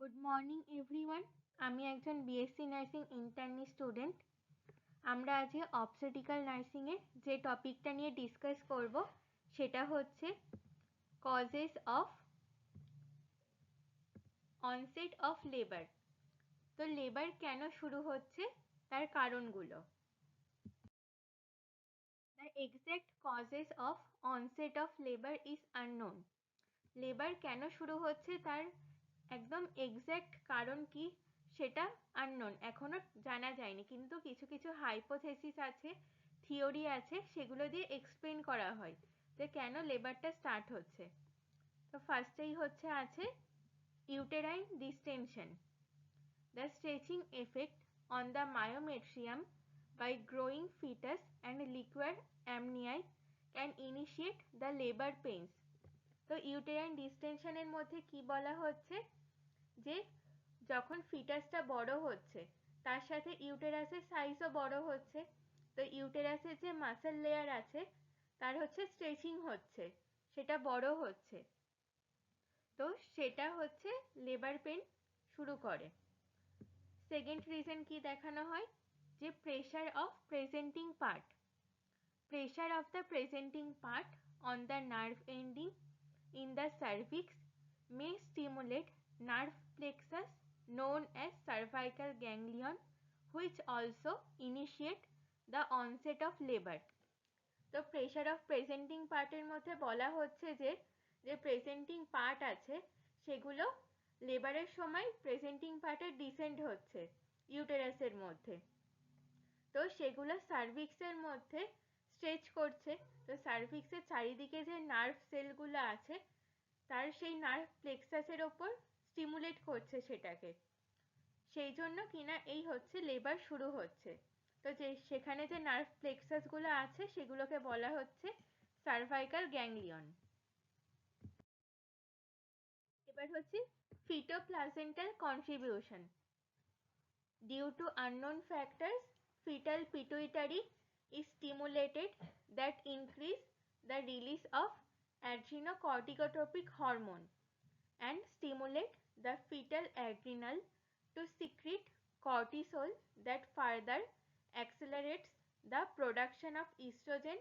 Good morning everyone. আমি একজন BSc nursing internee student. আমরা আজকে অবস্টেট্রিক্যাল নার্সিংয়ের যে টপিকটা নিয়ে ডিসকাস করব সেটা হচ্ছে causes of onset of labour. তো লেবার কেন শুরু হচ্ছে তার কারণগুলো। The exact causes of onset of labour is unknown. Labour কেন শুরু হচ্ছে তার একদম এক্সাক্ট কারণ কি সেটা আননোন, এখনো জানা যায়নি, কিন্তু কিছু কিছু হাইপোথেসিস আছে, থিওরি আছে, সেগুলো দিয়ে এক্সপ্লেন করা হয় যে কেন লেবারটা স্টার্ট হচ্ছে। তো ফার্স্টেই আছে uterine distinction. The stretching effect on the myometrium by growing fetus and liquid amnion can initiate the labor pains. তো ইউটেরাইন ডিস্টেনশনের মধ্যে কি বলা হচ্ছে যে যখন ফিটাসটা বড় হচ্ছে তার সাথে ইউটেরাসের সাইজও বড় হচ্ছে, তো ইউটেরাসের যে মাসেল লেয়ার আছে তার স্ট্রেচিং হচ্ছে, সেটা বড় হচ্ছে, তো সেটা লেবার পেন শুরু করে। সেকেন্ড রিজন কি দেখানো হয় যে pressure of presenting part. Pressure of the presenting part on the nerve ending in the cervix may stimulate nerve plexus known as cervical ganglion, which also initiate the onset of labor. তো pressure of presenting পার্টের মধ্যে বলা হচ্ছে যে যে presenting part আছে সেগুলো লেবারের সময় প্রেজেন্টিং পার্টে ডিসেন্ড হচ্ছে ইউটেরাসের মধ্যে, তো সেগুলো সার্ভিক্সের মধ্যে স্ট্রেচ করছে। তো সার্ভিক্সের চারিদিকে যে নার্ভ সেলগুলো আছে তার সেই নার্ভ প্লেক্সাসের ওপর স্টিমুলেট করছে সেটাকে, সেই জন্য কিনা এই লেবার শুরু হচ্ছে। তো যে সেখানে যে নার্ভ প্লেক্সাসগুলো আছে সেগুলোকে বলা হচ্ছে সার্ভাইকাল গ্যাংলিয়ন। এবার ফিটোপ্লাজেন্টাল contribution. Due to unknown factors, fetal pituitary is stimulated that increase the release of adrenocorticotropic hormone and stimulate the fetal adrenal to secrete cortisol that further accelerates the production of estrogen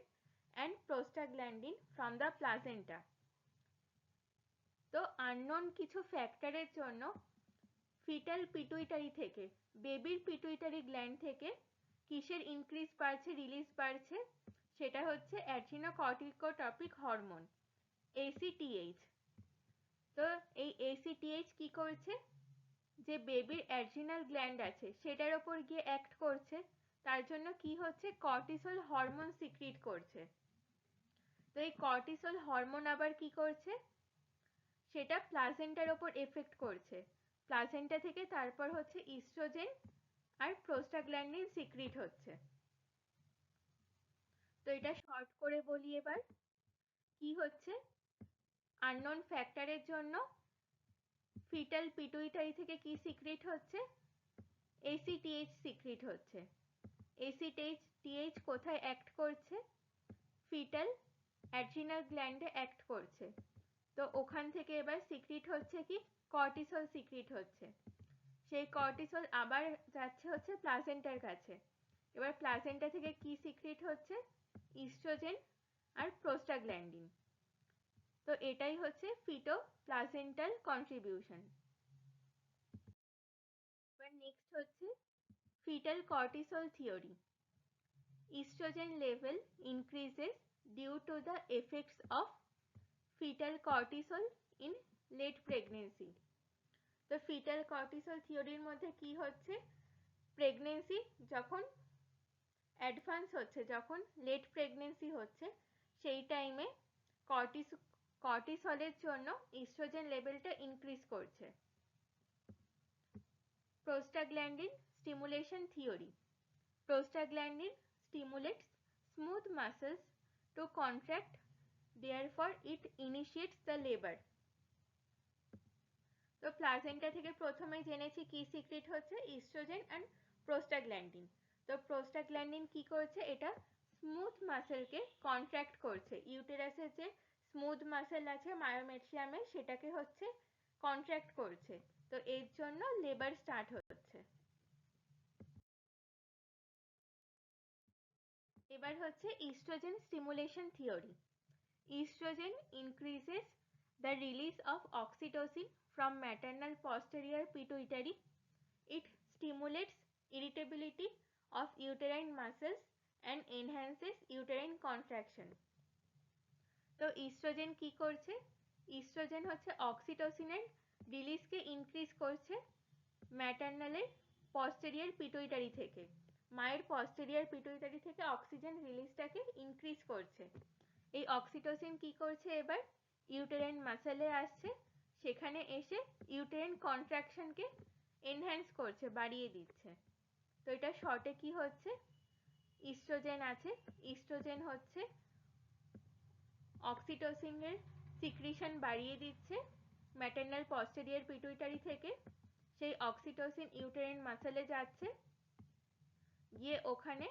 and prostaglandin from the placenta. তো unknown কিছু ফ্যাক্টরের জন্য fetal pituitary থেকে, বেবির pituitary gland থেকে কিসের increase বাড়ছে, release বাড়ছে, সেটা অ্যাড্রিনোকর্টিকোট্রপিক হরমোন ACTH। তো এই ACTH কি করছে, যে বেবির অ্যাড্রিনাল গ্ল্যান্ড আছে সেটার ওপর গিয়ে অ্যাক্ট করছে, তার জন্য কি কর্টিসল হরমোন সিক্রিট করছে। তো এই কর্টিসল হরমোন আবার কি করছে, সেটা প্লাজেন্টার ওপর এফেক্ট করছে, প্লাজেন্টা থেকে তারপর ইস্ট্রোজেন আর প্রোস্টাগ্ল্যান্ডিন সিক্রিট হচ্ছে। তো এটা শর্ট করে বলি এবার কি আননোন ফ্যাক্টরের জন্য ফিটাল পিটুইটারি থেকে কি সিক্রিট হচ্ছে, ACTH সিক্রিট হচ্ছে। ACTH কোথায় অ্যাক্ট করছে, ফিটাল অ্যাড্রিনাল গ্ল্যান্ডে অ্যাক্ট করছে, তো ওখান থেকে এবার সিক্রিট হচ্ছে কি কর্টিসল সিক্রিট হচ্ছে, সেই কর্টিসল আবার যাচ্ছে প্লাজেন্টার কাছে, এবার প্লাজেন্টা থেকে কি সিক্রিট হচ্ছে, ইস্ট্রোজেন আর প্রোস্টাগ্ল্যান্ডিন। তো এটাই ফিটোপ্লাজেন্টাল কন্ট্রিবিউশন। এবার next fetal cortisol theory. Estrogen level increases due to the effects of fetal cortisol in late pregnancy. তো ফিটাল কর্টিসল থিওরির মধ্যে কি প্রেগনেন্সি যখন অ্যাডভান্স হচ্ছে, যখন লেট প্রেগনেন্সি হচ্ছে, সেই টাইমে কর্টিসলের জন্য ইস্ট্রোজেন লেভেলটা ইনক্রিজ করছে। Prostaglandin stimulation theory. Prostaglandin stimulates smooth muscles to contract, therefore it initiates the labor. তো প্লাজেন্টা থেকে প্রথমে জেনেছি কি সিক্রেট হচ্ছে, ইস্ট্রোজেন এন্ড প্রোস্টাগ্ল্যান্ডিন। তো প্রোস্টাগ্ল্যান্ডিন কি করছে, এটা স্মুথ মাসেলকে কন্ট্রাক্ট করছে, ইউটেরাসের যে স্মুথ মাসেল আছে মায়োমেট্রিয়ামে সেটাকে কন্ট্রাক্ট করছে, তো এর জন্য লেবার স্টার্ট হচ্ছে। এবার হচ্ছে oestrogen stimulation theory. Estrogen increases the release of oxytocin from maternal posterior pituitary. It stimulates irritability of uterine muscles and enhances uterine contraction. তো ইস্ট্রোজেন কি করছে? ইস্ট্রোজেন হচ্ছে অক্সিটোসিনের রিলিজকে ইনক্রিজ করছে ম্যাটার্নালের পস্টেরিয়র পিটুইটারি থেকে। মায়ের পস্টেরিয়র পিটুইটারি থেকে অক্সিজেন রিলিজটাকে ইনক্রিজ করছে। এই অক্সিটোসিন কি করছে এবার? ইউটেরাইন মাসেলে আসছে, সেখানে এসে ইউটেরাইন কন্ট্রাকশনকে এনহ্যান্স করছে, বাড়িয়ে দিচ্ছে। তো এটা শর্টে কি হচ্ছে? ইস্ট্রোজেন আছে, ইস্ট্রোজেন হচ্ছে অক্সিটোসিনের সিক্রিশন বাড়িয়ে দিচ্ছে ম্যাটার্নাল পস্টেরিয়র পিটুইটারি থেকে। সেই অক্সিটোসিন ইউটেরাইন মাসেলে যাচ্ছে, গিয়ে ওখানে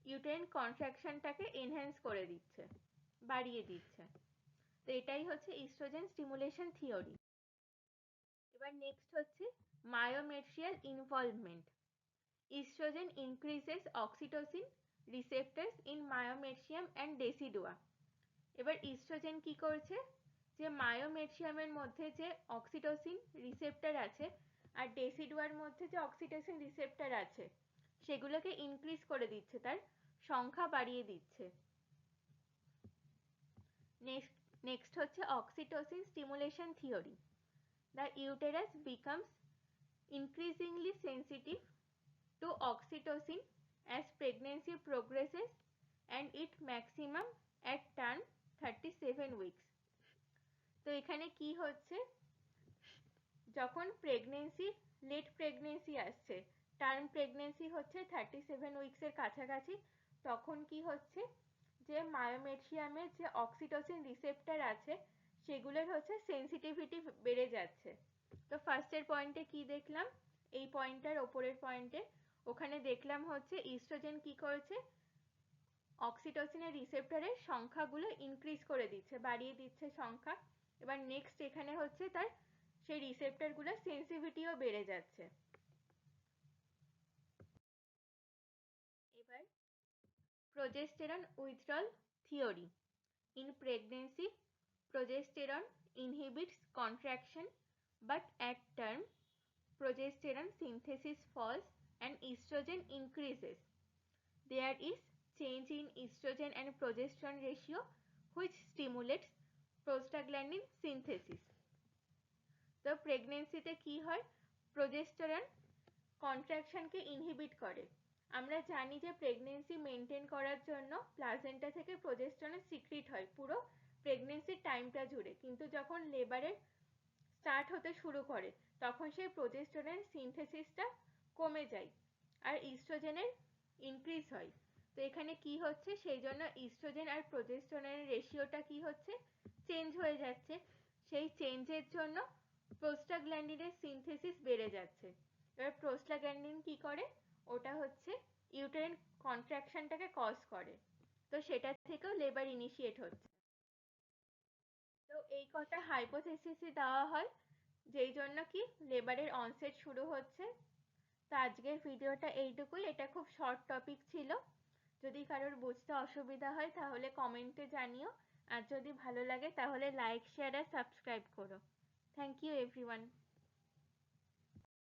ইউটেরাইন কন্ট্রাকশনটাকে এনহ্যান্স করে দিচ্ছে, বাড়িয়ে দিচ্ছে। তো এটাই হচ্ছে ইস্ট্রোজেন স্টিমুলেশন থিওরি। এবার নেক্সট হচ্ছে myometrial involvement. Oestrogen increases oxytocin receptors in myometrium and decidua. এবার ইস্ট্রোজেন কি করছে? যে মায়োমেট্রিয়ামের মধ্যে যে অক্সিটোসিন রিসেপ্টর আছে আর ডেসিডুয়ার মধ্যে যে অক্সিটোসিন রিসেপ্টর আছে সেগুলোকে ইনক্রিজ করে দিচ্ছে, তার সংখ্যা বাড়িয়ে দিচ্ছে। নেক্সট হচ্ছে oxytocin stimulation theory. The uterus becomes increasingly sensitive to oxytocin as pregnancy progresses and its maximum at term 37 weeks. তো এখানে কি হচ্ছে? যখন প্রেগনেন্সি, লেট প্রেগনেন্সি আসছে, টার্ম প্রেগনেন্সি হচ্ছে 37 উইকসের কাছাকাছি, তখন কি হচ্ছে? যে মায়োমেট্রিয়ামের যে অক্সিটোসিন রিসেপ্টর আছে সেগুলোর হচ্ছে সেন্সিটিভিটি বেড়ে যাচ্ছে। তো ফার্স্টের পয়েন্টে কি দেখলাম? এই পয়েন্টটার ওপরের পয়েন্টে ওখানে দেখলাম হচ্ছে ইস্ট্রোজেন কি করেছে? অক্সিটোসিনের রিসেপ্টরের সংখ্যাগুলো ইনক্রিজ করে দিচ্ছে, বাড়িয়ে দিচ্ছে সংখ্যা। এবার নেক্সট এখানে হচ্ছে তার সেই রিসেপ্টরগুলোর সেন্সিটিভিটিও বেড়ে যাচ্ছে। এবার progesterone withdrawal theory. In pregnancy, progesterone inhibits contraction, but at term, progesterone synthesis falls and estrogen increases. There is change in estrogen and progesterone ratio which stimulates prostaglandin synthesis. তো প্রেগনেন্সিতে কি হয়? প্রোজেস্টেরন কন্ট্রাকশনকে ইনহিবিট করে। আমরা জানি যে pregnancy maintain করার জন্য placenta থেকে প্রোজেস্টেরন সিক্রিট হয় পুরো প্রেগনেন্সির টাইমটা জুড়ে, কিন্তু যখন লেবারের স্টার্ট হতে শুরু করে তখন সেই প্রোজেস্টেরনের সিনথেসিসটা কমে যায় আর ইস্ট্রোজেনের ইনক্রিজ হয়। তো এখানে কি হচ্ছে? সেই জন্য ইস্ট্রোজেন আর প্রোজেস্টেরনের রেশিওটা কি হচ্ছে? চেঞ্জ হয়ে যাচ্ছে। সেই চেঞ্জের জন্য প্রোস্টাগ্ল্যান্ডিনের সিনথেসিস বেড়ে যাচ্ছে। এবার প্রোস্টাগ্ল্যান্ডিন কি করে? ওটা হচ্ছে ইউটেরাইন কন্ট্রাকশনটাকে কজ করে, তো সেটা থেকেও লেবার ইনিশিয়েট হচ্ছে। তো এই কটা হাইপোথেসিসই দেওয়া হয় যেই জন্য কি লেবারের অনসেট শুরু হচ্ছে। তো আজকের ভিডিওটা এইটুকুই, এটা খুব শর্ট টপিক ছিল। যদি কারোর বুঝতে অসুবিধা হয় তাহলে কমেন্টে জানিও, আর যদি ভালো লাগে তাহলে লাইক, শেয়ার আর সাবস্ক্রাইব করো। Thank you everyone.